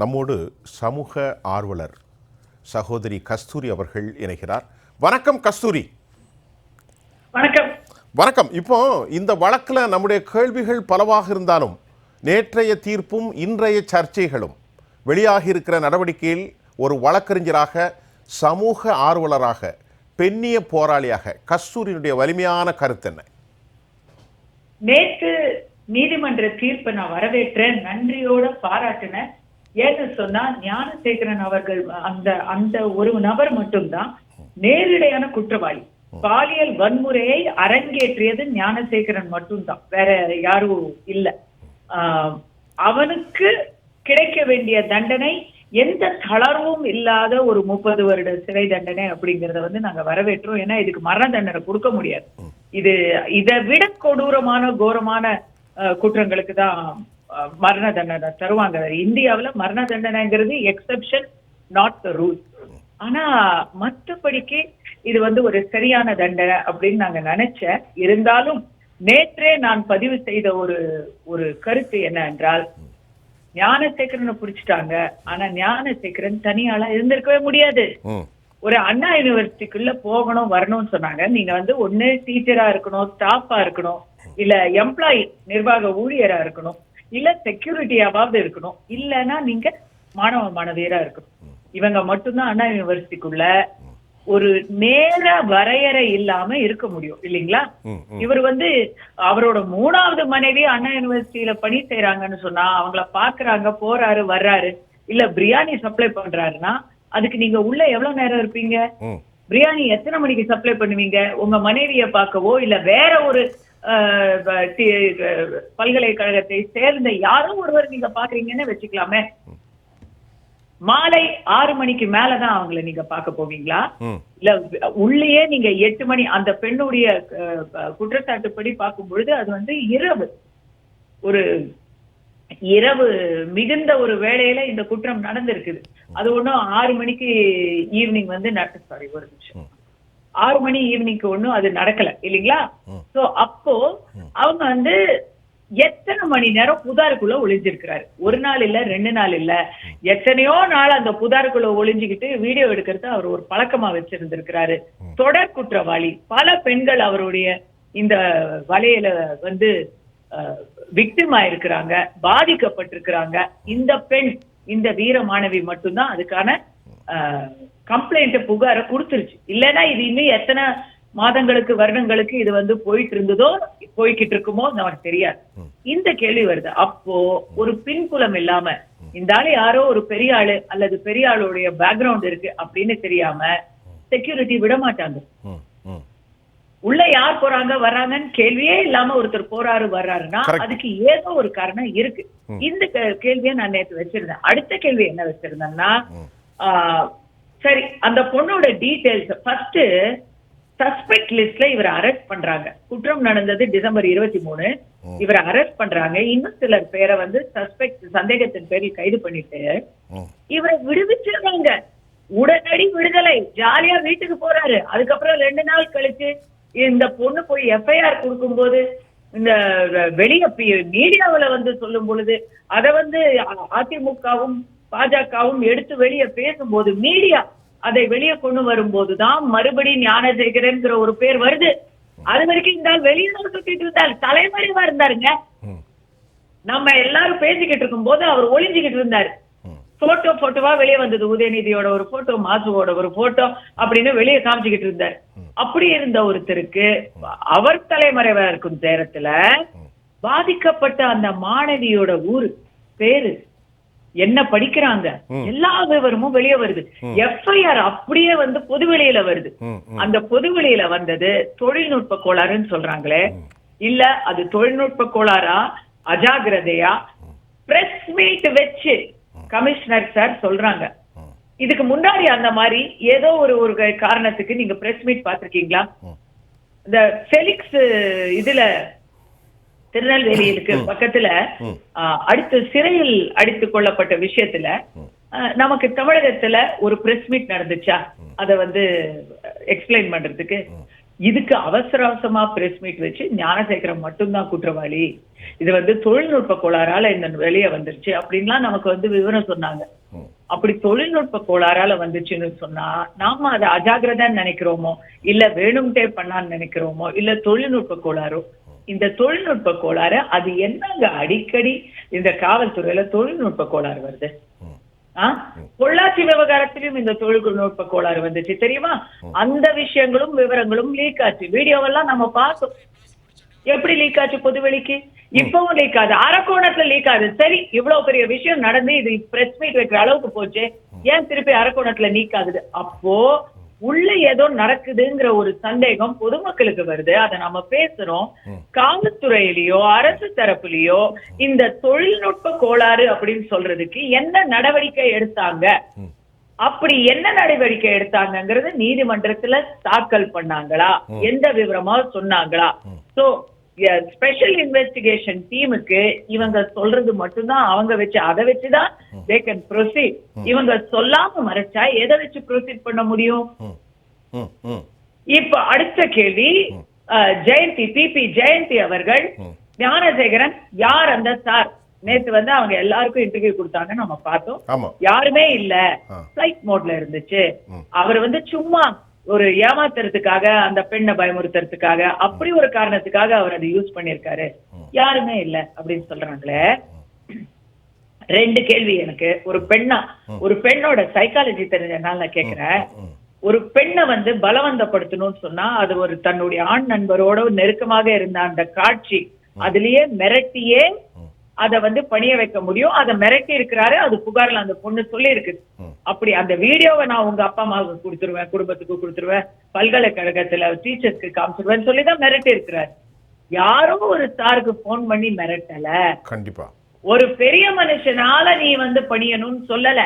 நம்மோடு சமூக ஆர்வலர் சகோதரி கஸ்தூரி அவர்கள் இணைகிறார். வணக்கம் கஸ்தூரி. வணக்கம். வணக்கம். இப்போ இந்த வழக்கில் நம்முடைய கேள்விகள் பலவாக இருந்தாலும் நேற்றைய தீர்ப்பும் இன்றைய சர்ச்சைகளும் வெளியாகி இருக்கிற நடவடிக்கையில் ஒரு வழக்கறிஞராக, சமூக ஆர்வலராக, பெண்ணிய போராளியாக கஸ்தூரியினுடைய வலிமையான கருத்து என்ன? நேற்று நீதிமன்ற தீர்ப்பை நான் வரவேற்றேன், நன்றியோட பாராட்டினேன். ஏன்னு சொன்னா ஞானசேகரன் அவர்கள் அந்த ஒரு நபர் மட்டும்தான் நேரிடையான குற்றவாளி. பாலியல் வன்முறையை அரங்கேற்றியது ஞானசேகரன் மட்டும்தான், வேற யாரும் இல்ல. அவனுக்கு கிடைக்க வேண்டிய தண்டனை எந்த தளர்வும் இல்லாத ஒரு 30 வருட சிறை தண்டனை அப்படிங்கறத நாங்க வரவேற்றோம். ஏன்னா இதுக்கு மரண தண்டனை கொடுக்க முடியாது. இதை விட கொடூரமான கோரமான குற்றங்களுக்கு தான் மரண தண்டனை தருவாங்க. இந்தியாவில் மரண தண்டனைங்கிறது எக்ஸெப்ஷன், நாட் த ரூல். ஆனா மற்றபடிக்கு இது ஒரு சரியான தண்டனை அப்படின்னு நாங்க நினைச்சேன். இருந்தாலும் நேற்றே நான் பதிவு செய்த ஒரு கருத்து என்ன என்றால், ஞானசேகரனை புடிச்சிட்டாங்க, ஆனா ஞானசேகரன் தனியாளா இருந்திருக்கவே முடியாது. ஒரு அண்ணா யூனிவர்சிட்டிக்குள்ள போகணும் வரணும்னு சொன்னாங்க. நீங்க ஒண்ணு டீச்சரா இருக்கணும், ஸ்டாஃபா இருக்கணும், இல்ல எம்ப்ளாயி நிர்வாக ஊழியரா இருக்கணும், இல்ல செக்யூரிட்டியாவது இருக்கணும், இல்லைன்னா நீங்க மாணவ மாணவியரா இருக்கணும். இவங்க மட்டும்தான் அண்ணா யூனிவர்சிட்டிக்குள்ள ஒரு நேர வரையறை இல்லாம இருக்க முடியும் இல்லைங்களா? இவர் அவரோட 3வது மனைவி அண்ணா யூனிவர்சிட்டியில பணி செய்யறாங்கன்னு சொன்னா, அவங்கள பாக்குறாங்க, போறாரு வர்றாரு, இல்ல பிரியாணி சப்ளை பண்றாருன்னா அதுக்கு நீங்க உள்ள எவ்வளவு நேரம் இருப்பீங்க? பிரியாணி எத்தனை மணிக்கு சப்ளை பண்ணுவீங்க? உங்க மனைவிய பார்க்கவோ இல்ல வேற ஒரு பல்கலைக்கழகத்தை சேர்ந்த யாரோ ஒருவர் நீங்க பாக்குறீங்கன்னு வச்சுக்கலாமே, மாலை 6 மணிக்கு மேலதான் அவங்களை நீங்க பார்க்க போவீங்களா? இல்ல உள்ளேயே நீங்க 8 மணி, அந்த பெண்ணுடைய குற்றச்சாட்டுப்படி பார்க்கும் பொழுது அது இரவு மிகுந்த ஒரு வேளையில இந்த குற்றம் நடந்திருக்குது. அது ஒண்ணும் 6 மணிக்கு ஈவினிங் சாரி ஒரு நிமிஷம், 6 மணி ஈவினிங்க்கு ஒண்ணும் அது நடக்கல இல்லைங்களா? சோ அப்போ அவங்க எத்தனை மணி நேரம் புதாருக்குள்ள ஒளிஞ்சிருக்கிறாரு? ஒரு நாள் இல்ல, 2 நாள் இல்ல, எத்தனையோ நாள் அந்த புதாருக்குள்ள ஒளிஞ்சுக்கிட்டு வீடியோ எடுக்கிறது அவர் ஒரு பழக்கமா வச்சிருந்திருக்கிறாரு. தொடர் குற்றவாளி. பல பெண்கள் அவருடைய இந்த வலையில விக்டிம் ஆயிருக்கிறாங்க, பாதிக்கப்பட்டிருக்கிறாங்க. இந்த பெண், இந்த வீர மாணவி மட்டும்தான் அதுக்கான கம்ப்ளைண்ட் புகார கொடுத்துருச்சு. இல்லைன்னா இது இன்னும் எத்தனை மாதங்களுக்கு வருடங்களுக்கு இது போய்கிட்டு இருக்குமோ நமக்கு தெரியாது. இந்த கேள்வி வருது. அப்போ ஒரு பின்புலம் இல்லாம இந்த ஆளு யாரோ ஒரு பெரிய ஆளு அல்லது பெரிய ஆளுடைய பேக்ரவுண்ட் இருக்கு அப்படின்னு தெரியாம செக்யூரிட்டி விட மாட்டாங்க. உள்ள யார் போறாங்க வர்றாங்கன்னு கேள்வியே இல்லாம ஒருத்தர் போறாரு வர்றாருன்னா அதுக்கு ஏதோ ஒரு காரணம் இருக்கு. இந்த கேள்வியை நான் நேற்று வச்சிருந்தேன். அடுத்த கேள்வி என்ன வச்சிருந்தேன்னா, சரி அந்த பொண்ணோட டீடைல்ஸ் ஃபர்ஸ்ட் சஸ்பெக்ட் லிஸ்ட்ல இவரை அரெஸ்ட் பண்றாங்க. குற்றம் நடந்தது டிசம்பர் 23. இவரை அரெஸ்ட் பண்றாங்க. இன்னும் சிலர் பேரை சஸ்பெக்ட், சந்தேகத்தின் பேரில் கைது பண்ணிட்டு இவரை விடுவிச்சிருந்தாங்க. உடனடி விடுதலை, ஜாலியா வீட்டுக்கு போறாரு. அதுக்கப்புறம் 2 நாள் கழிச்சு இந்த பொண்ணு போய் எஃப்ஐஆர் கொடுக்கும் போது, இந்த வெளிய மீடியாவில சொல்லும் பொழுது, அதை அதிமுகவும் பாஜகவும் எடுத்து வெளியே பேசும்போது, மீடியா அதை வெளியே கொண்டு வரும்போதுதான் மறுபடியும் ஞானசேகரன் ஒரு பேர் வருது. அது வரைக்கும் இந்த வெளியே சுத்திட்டு இருந்தார், தலைமறைவா இருந்தாருங்க. நம்ம எல்லாரும் பேசிக்கிட்டு இருக்கும் போது அவர் ஒளிஞ்சுக்கிட்டு இருந்தாரு. போட்டோவா வெளியே வந்தது, உதயநிதியோட ஒரு போட்டோ, மாசுவோட ஒரு போட்டோ அப்படின்னு வெளியே காமிச்சுக்கிட்டு இருந்தார். அப்படி இருந்த ஒருத்தருக்கு அவர் தலைமறைவா இருக்கும் நேரத்துல பாதிக்கப்பட்ட அந்த மாணவியோட ஊரு பேரு என்ன படிக்கிறாங்க எல்லா விவரமும் வெளியே வருது. எஃப்ஐஆர் அப்படியே பொதுவெளியில வருது. அந்த பொதுவெளியில வந்தது தொழில்நுட்ப கோளாறுன்னு சொல்றாங்களே, இல்ல அது தொழில்நுட்ப கோளாறா அஜாகிரதையா? பிரஸ் மீட் வச்சு கமிஷனர் சார் சொல்றாங்க. இதுக்கு முன்னாடி அந்த மாதிரி ஏதோ ஒரு காரணத்துக்கு நீங்க பிரஸ் மீட் பாத்திருக்கீங்களா? இந்த ஃபெலிக்ஸ் இதுல திருநெல்வேலிக்கு பக்கத்துல அடுத்து சிறையில் அடித்துக் கொள்ளப்பட்ட விஷயத்துல நமக்கு தமிழகத்துல ஒரு பிரஸ் மீட் நடந்துச்சா? அத எக்ஸ்பிளைன் பண்றதுக்கு இதுக்கு அவசரமா பிரஸ் மீட் வச்சு ஞானசேகரன் மட்டும்தான் குற்றவாளி, இது வந்து தொழில்நுட்ப கோளாறால இந்த வெளியே வந்துருச்சு அப்படின்லாம் நமக்கு விவரம் சொன்னாங்க. அப்படி தொழில்நுட்ப கோளாறால வந்துச்சுன்னு சொன்னா நாம அதை அஜாகிரதான்னு நினைக்கிறோமோ, இல்ல வேணும்ட்டே பண்ணான்னு நினைக்கிறோமோ, இல்ல தொழில்நுட்ப கோளாறோ? இந்த தொழில்நுட்ப கோளாறு அது என்னங்க அடிக்கடி இந்த காவல்துறையில தொழில்நுட்ப கோளாறு வருது. பொள்ளாச்சி விவகாரத்திலும் இந்த தொழில்நுட்ப கோளாறு வந்துச்சு தெரியுமா? அந்த விஷயங்களும் விவரங்களும் லீக் ஆச்சு. வீடியோவெல்லாம் நம்ம பார்த்தோம். எப்படி லீக் ஆச்சு பொதுவெளிக்கு? இப்பவும் லீக் ஆகுது, அரக்கோணத்துல லீக் ஆகுது. சரி, இவ்வளவு பெரிய விஷயம் நடந்து இது பிரஸ் மீட் வைக்கிற அளவுக்கு போச்சு, ஏன் திருப்பி அரக்கோணத்துல லீக் ஆகுது? அப்போ உள்ள ஏதோ நடக்குதுங்கிற ஒரு சந்தேகம் பொதுமக்களுக்கு வருது. அதை நம்ம பேசுறோம். காவல்துறையிலயோ அரசு தரப்புலயோ இந்த தொழில்நுட்ப கோளாறு அப்படின்னு சொல்றதுக்கு என்ன நடவடிக்கை எடுத்தாங்க, அப்படி என்ன நடவடிக்கை எடுத்தாங்கிறது நீதிமன்றத்துல தாக்கல் பண்ணாங்களா, எந்த விவரமா சொன்னாங்களா? சோ ஸ்பெஷல் இன்வெஸ்டிகேஷன் டீமுக்கு இவங்க சொல்றது மட்டும்தான் அவங்க வச்சு, அதை வச்சுதான் they can proceed. இவங்க சொல்லாம மறைச்சா எதை வச்சு ப்ரொசீட் பண்ண முடியும்? இப்ப அடுத்த கேள்வி, ஜெயந்தி பிபி ஜெயந்தி அவர்கள், ஞானசேகரன் யார் அந்த சார்? நேத்து அவங்க எல்லாருக்கும் இன்டர்வியூ கொடுத்தாங்க, நம்ம பார்த்தோம். யாருமே இல்ல, பிளைட் மோட்ல இருந்துச்சு. அவர் சும்மா ஒரு ஏமாத்துறதுக்காக, அந்த பெண்ணை பயமுறுத்துறதுக்காக, அப்படி ஒரு காரணத்துக்காக அவர் அதை யூஸ் பண்ணிருக்காரு. யாருமே இல்ல அப்படின்னு சொல்றாங்களே. ரெண்டு கேள்வி எனக்கு. ஒரு பெண்ணோட சைக்காலஜி தெரிஞ்சனால நான் கேக்குறேன். ஒரு பெண்ணை பலவந்தப்படுத்தணும்னு சொன்னா அது ஒரு தன்னுடைய ஆண் நண்பரோட நெருக்கமாக இருந்த அந்த காட்சி, அதுலயே மிரட்டியே அதை பணிய வைக்க முடியும். அதை மிரட்டி இருக்கிறாரு, அது புகார்ல அந்த பொண்ணு சொல்லி இருக்குது. அப்படி அந்த வீடியோவை நான் உங்க அப்பா அம்மாவுக்கு கொடுத்துருவேன், குடும்பத்துக்கு கொடுத்துருவேன், பல்கலைக்கழகத்துல டீச்சர்ஸ்க்கு காமிச்சிருவேன்னு சொல்லிதான் மிரட்டி இருக்கிறாரு. யாரோ ஒரு சாருக்கு போன் பண்ணி மிரட்டல. கண்டிப்பா ஒரு பெரிய மனுஷனால நீ பணியணும்னு சொல்லல.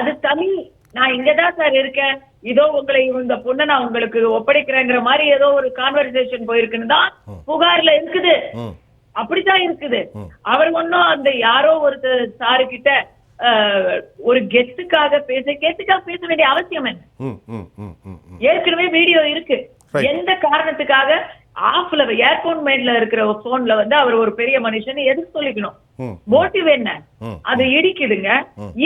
அது தனி, நான் இங்கதான் சார் இருக்கேன், இதோ உங்களை இந்த பொண்ணை நான் உங்களுக்கு ஒப்படைக்கிறேங்கிற மாதிரி ஏதோ ஒரு கான்வர்சேஷன் போயிருக்குன்னு தான் புகார்ல இருக்குது. அப்படித்தான் இருக்குது. அவர் ஒன்னும் அந்த யாரோ ஒருத்தர் சாரு கிட்ட ஒரு கெத்துக்காக பேச வேண்டிய அவசியம் என்ன? ஏற்கனவே வீடியோ இருக்கு. எந்த காரணத்துக்காக ஆஃப்ல ஏர்போன் மைண்ட்ல இருக்கிற போன்ல அவர் ஒரு பெரிய மனுஷன் எதுக்கு சொல்லிக்கணும்? மோட்டிவ் என்ன? அது இடிக்குதுங்க.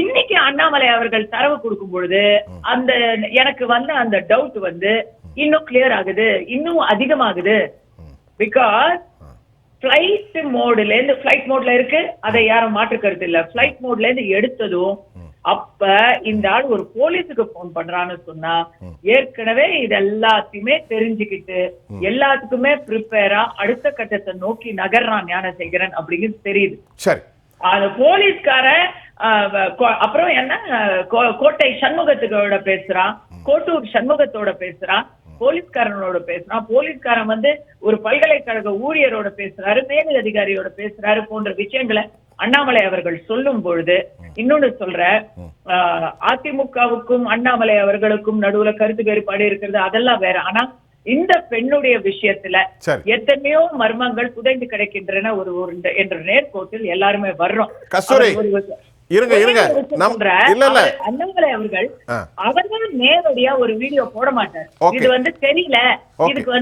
இன்னைக்கு அண்ணாமலை அவர்கள் தரவு கொடுக்கும் பொழுது அந்த எனக்கு அந்த டவுட் இன்னும் கிளியர் ஆகுது, இன்னும் அதிகமாகுது. பிகாஸ் பிளைட் மோட்ல இருக்கு, அதை யாரும் மாற்று கருத்து இல்ல. பிளைட் மோட்ல இருந்து எடுத்ததும் அப்ப இந்த ஆள் ஒரு போலீஸுக்கு போன் பண்றான்னு சொன்னா ஏற்கனவே இது எல்லாத்தையுமே தெரிஞ்சுக்கிட்டு எல்லாத்துக்குமே ப்ரிப்பேரா அடுத்த கட்டத்தை நோக்கி நகர்றான் ஞானசேகரன் அப்படிங்கிறது தெரியுது. அந்த போலீஸ்கார அப்புறம் என்ன கோட்டை சண்முகத்தோட பேசுறான், கோட்டூர் சண்முகத்தோட பேசுறான், போலீஸ்காரனோட பேசுறான். போலீஸ்காரன் ஒரு பல்கலைக்கழக ஊழியரோட பேசுறாரு, மேல் அதிகாரியோட பேசுறாரு போன்ற விஷயங்களை அண்ணாமலை அவர்கள் சொல்லும் பொழுது, இன்னொன்னு சொல்ற, அதிமுகவுக்கும் அண்ணாமலை அவர்களுக்கும் நடுவுல கருத்து வேறுபாடு இருக்கிறது, அதெல்லாம் வேற. ஆனா இந்த பெண்ணுடைய விஷயத்துல எத்தனையோ மர்மங்கள் புதைந்து கிடைக்கின்றன என்ற நேர்கோட்டில் எல்லாருமே வர்றோம். அண்ணாமலை அவர்கள் நேரடியா ஒரு வீடியோ போட மாட்டார். இது தெரியல, இதுக்கு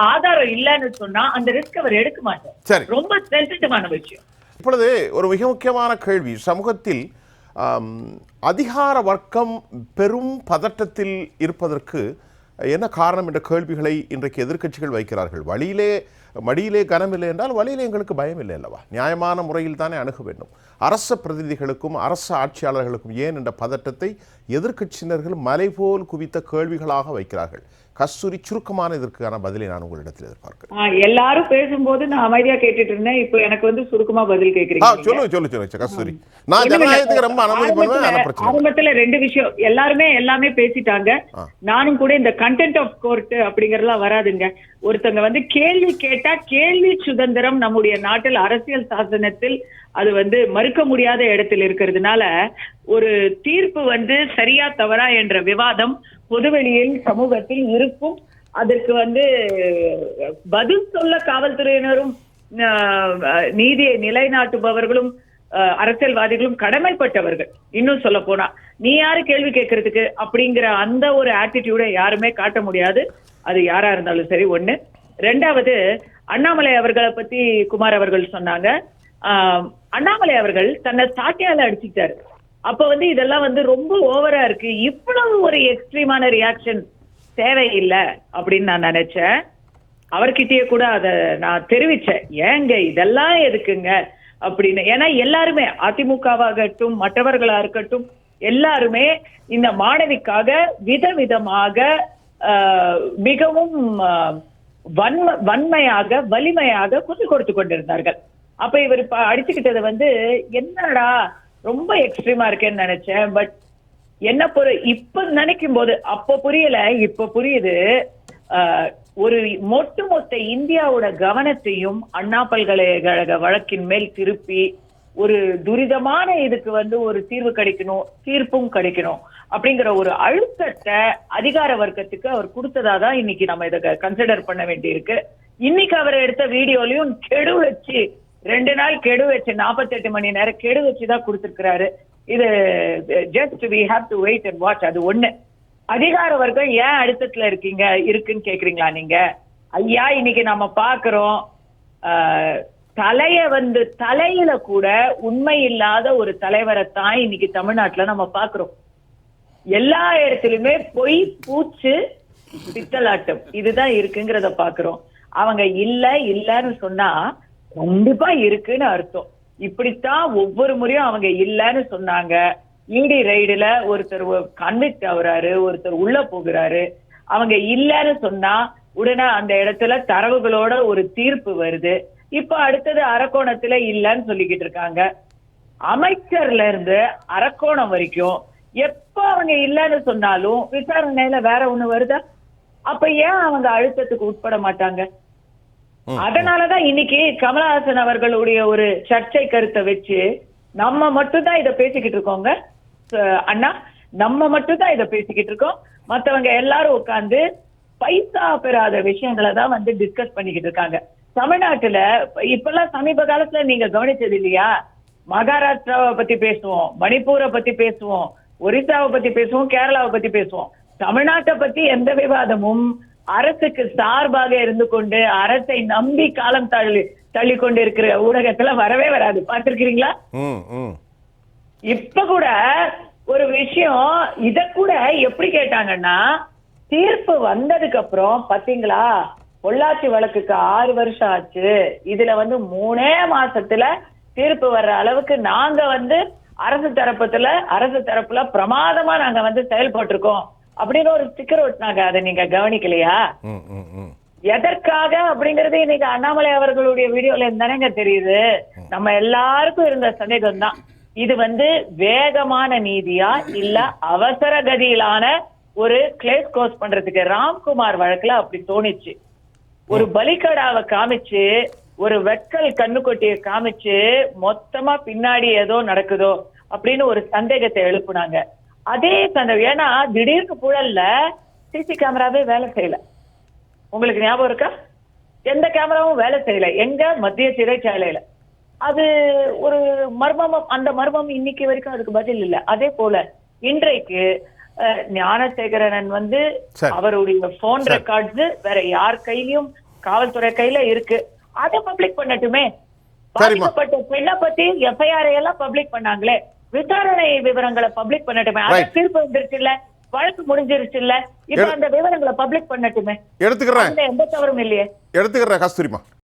ஆதாரம் இல்லன்னு சொன்னா அந்த ரிஸ்க் அவர் எடுக்க மாட்டார். ரொம்ப சென்சிட்டிவான விஷயம். இப்பொழுது ஒரு மிக முக்கியமான கேள்வி, சமூகத்தில் அதிகார வர்க்கம் பெரும் பதட்டத்தில் இருப்பதற்கு என்ன காரணம் என்ற கேள்விகளை இன்றைக்கு எதிர்க்கட்சிகள் வைக்கிறார்கள். மடியிலே கனம் இல்லை என்றால் வழியிலே எங்களுக்கு பயம் இல்லை அல்லவா? நியாயமான முறையில் தானே அணுக வேண்டும். அரச பிரதிநிதிகளுக்கும் அரச ஆட்சியாளர்களுக்கும் ஏன் என்ற பதட்டத்தை எதிர்க்கட்சியினர்கள் மலை போல் குவித்த கேள்விகளாக வைக்கிறார்கள். கஸ்தூரி, சுருக்கமான இதற்கான பதிலை நான் உங்களிடத்தில் எதிர்பார்க்கிறேன். எல்லாரும் பேசும்போது நான் அமைதியா கேட்டுட்டு இருந்தேன், இப்போ எனக்கு சுருக்கமா பதில் கேட்கிறீங்க. சொல்லுங்க கஸ்தூரி. நான் ஜனநாயகத்துக்கு ரொம்ப அனுமதி பண்ணுவேன். ஆரம்பத்துல ரெண்டு விஷயம், எல்லாமே பேசிட்டாங்க. நானும் கூட இந்த கண்டென்ட் ஆஃப் கோர்ட் அப்படிங்கறதெல்லாம் வராதுங்க. ஒருத்தங்க கேள்வி கேட்டா கேள்வி சுதந்திரம் நம்முடைய நாட்டில் அரசியல் சாசனத்தில் அது மறுக்க முடியாத இடத்தில் இருக்கிறதுனால ஒரு தீர்ப்பு சரியா தவறா என்ற விவாதம் பொதுவெளியில் சமூகத்தில் இருக்கும். அதற்கு பதில் சொல்ல காவல்துறையினரும் நீதியை நிலைநாட்டுபவர்களும் அரசியல்வாதிகளும் கடமைப்பட்டவர்கள். இன்னும் சொல்ல போனா நீ யாரு கேள்வி கேட்கறதுக்கு அப்படிங்கிற அந்த ஒரு ஆட்டிடியூட யாருமே காட்ட முடியாது. அது யாரா இருந்தாலும் சரி. ஒண்ணு. ரெண்டாவது, அண்ணாமலை அவர்களை பத்தி குமார் அவர்கள் சொன்னாங்க. அண்ணாமலை அவர்கள் தன்னை சாட்டையால அடிச்சுட்டாரு. அப்ப இதெல்லாம் ரொம்ப ஓவரா இருக்கு, இவ்வளவு ஒரு எக்ஸ்ட்ரீமான ரியாக்ஷன் தேவையில்லை அப்படின்னு நான் நினைச்சேன். அவர்கிட்டயே கூட அதை நான் தெரிவிச்சேன், ஏங்க இதெல்லாம் எதுக்குங்க அப்படின்னு. ஏன்னா எல்லாருமே, அதிமுகவாகட்டும் மற்றவர்களா இருக்கட்டும், எல்லாருமே இந்த மாணவிக்காக விதவிதமாக மிகவும் வன்மையாக வலிமையாக குரல் கொடுத்து கொண்டிருந்தார்கள். அப்ப இவர் அடிச்சுக்கிட்டது என்னடா ரொம்ப எக்ஸ்ட்ரீமா இருக்கேன்னு நினைச்சேன். பட் என்ன இப்ப நினைக்கும் போது அப்ப புரியல, இப்ப புரியுது. ஒரு ஒட்டுமொத்த இந்தியாவோட கவனத்தையும் அண்ணா பல்கலைக்கழக வழக்கின் மேல் திருப்பி ஒரு துரிதமான இதுக்கு ஒரு தீர்வு கிடைக்கணும், தீர்ப்பும் கிடைக்கணும் அப்படிங்கிற ஒரு அழுத்தத்தை அதிகார வர்க்கத்துக்கு அவர் கொடுத்ததாதான் இன்னைக்கு நம்ம இதை கன்சிடர் பண்ண வேண்டியிருக்கு. இன்னைக்கு அவர் எடுத்த வீடியோலயும் கெடு வச்சு 2 நாள் கெடு வச்சு 48 மணி நேரம் கெடு வச்சுதான் கொடுத்திருக்கிறாரு. இது just we have to wait and watch. அது ஒண்ணு. அதிகார வர்க்கம் ஏன் அழுத்தத்துல இருக்குன்னு கேக்குறீங்களா நீங்க? ஐயா, இன்னைக்கு நம்ம பாக்குறோம், தலையில கூட உண்மை இல்லாத ஒரு தலைவரைத்தான் இன்னைக்கு தமிழ்நாட்டுல நம்ம பாக்குறோம். எல்லா இடத்துலயுமே பொய், பூச்சு, பித்தலாட்டம் இதுதான் இருக்குங்கிறத பாக்குறோம். அவங்க இல்லன்னு சொன்னா கண்டிப்பா இருக்குன்னு அர்த்தம். இப்படித்தான் ஒவ்வொரு முறையும் அவங்க இல்லன்னு சொன்னாங்க. இடி ரைடுல ஒருத்தர் கன்விக்ட் ஆகுறாரு, ஒருத்தர் உள்ள போகிறாரு. அவங்க இல்லன்னு சொன்னா உடனே அந்த இடத்துல தரவுகளோட ஒரு தீர்ப்பு வருது. இப்ப அடுத்தது அரக்கோணத்துல இல்லன்னு சொல்லிக்கிட்டு இருக்காங்க. அமைச்சர்ல இருந்து அரக்கோணம் வரைக்கும் எப்ப அவங்க இல்லன்னு சொன்னாலும் விசாரணையில வேற ஒண்ணு வருதா? அப்ப ஏன் அவங்க அழுத்தத்துக்கு உட்பட மாட்டாங்க? அதனாலதான் இன்னைக்கு கமலஹாசன் அவர்களுடைய ஒரு சர்ச்சை கருத்தை வச்சு நம்ம மட்டும்தான் இதை பேசிக்கிட்டு இருக்கோங்க அண்ணா, நம்ம மட்டும்தான் இதை பேசிக்கிட்டு இருக்கோம். மத்தவங்க எல்லாரும் உட்கார்ந்து பைசா பெறாத விஷயங்களை தான் டிஸ்கஸ் பண்ணிக்கிட்டு இருக்காங்க. தமிழ்நாட்டுல இப்பெல்லாம் சமீப காலத்துல நீங்க கவனிச்சது இல்லையா? மகாராஷ்டிராவை பத்தி பேசுவோம், மணிப்பூரை பத்தி பேசுவோம், ஒரிசாவை பத்தி பேசுவோம், கேரளாவை பத்தி பேசுவோம். தமிழ்நாட்டை பத்தி எந்த விவாதமும் அரசுக்கு சார்பாக இருந்து கொண்டு அரசை நம்பி காலம் தள்ளி கொண்டு இருக்கிற ஊடகத்துல வரவே வராது. பாத்திருக்கீங்களா? இப்ப கூட ஒரு விஷயம், இத கூட எப்படி கேட்டாங்கன்னா, தீர்ப்பு வந்ததுக்கு அப்புறம் பாத்தீங்களா, பொள்ளாச்சி வழக்குக்கு 6 வருஷம் ஆச்சு, இதுல 3 மாசத்துல தீர்ப்பு வர்ற அளவுக்கு நாங்க அரசு தரப்புல பிரமாதமா நாங்க செயல்பட்டிருக்கோம் அப்படின்னு ஒரு ஸ்டிக்கர் ஒட்டினாங்க. அதை நீங்க கவனிக்கலையா? எதற்காக அப்படிங்கறது இன்னைக்கு அண்ணாமலை அவர்களுடைய வீடியோல இருந்தானேங்க தெரியுது. நம்ம எல்லாருக்கும் இருந்த சந்தேகம் தான், இது வேகமான நீதியா இல்ல அவசர கதியிலான ஒரு கிளேஸ் கோர்ஸ் பண்றதுக்கு. ராம்குமார் வழக்குல அப்படி தோணிச்சு. ஒரு பலிகடாவை காமிச்சு, ஒரு வெட்கல் கண்ணுக்கொட்டிய காமிச்சு மொத்தமா பின்னாடி ஏதோ நடக்குதோ அப்படின்னு ஒரு சந்தேகத்தை எழுப்புனாங்க. அதே சந்தேகம், ஏன்னா திடீர்னு புழல்ல சிசி கேமராவே வேலை செய்யல. உங்களுக்கு ஞாபகம் இருக்கா? எந்த கேமராவும் வேலை செய்யல. எங்க? மத்திய சிறைச்சாலையில. அது ஒரு மர்மம். அந்த மர்மம் இன்னைக்கு வரைக்கும் அதுக்கு பதில் இல்லை. அதே போல இன்றைக்கு ஞானசேகரன் அவருடைய போன் ரெக்கார்ட்ஸ் வேற யார் கையிலயும் காவல்துறை கையில இருக்கு. அதை பப்ளிக் பண்ணட்டுமே. பாதிக்கப்பட்ட பெண்ணை பத்தி எஃப்ஐஆர் எல்லாம் பப்ளிக் பண்ணாங்களே, விசாரணை விவரங்களை பப்ளிக் பண்ணட்டுமே. அது தீர்ப்பு வந்துருச்சு இல்ல, வழக்கு முடிஞ்சிருச்சு இல்ல, இப்ப அந்த விவரங்களை பப்ளிக் பண்ணட்டுமே. எடுத்துக்கிறேன், எந்த தவறும் இல்லையே. எடுத்துக்கிறேன் கஸ்தூரிமா.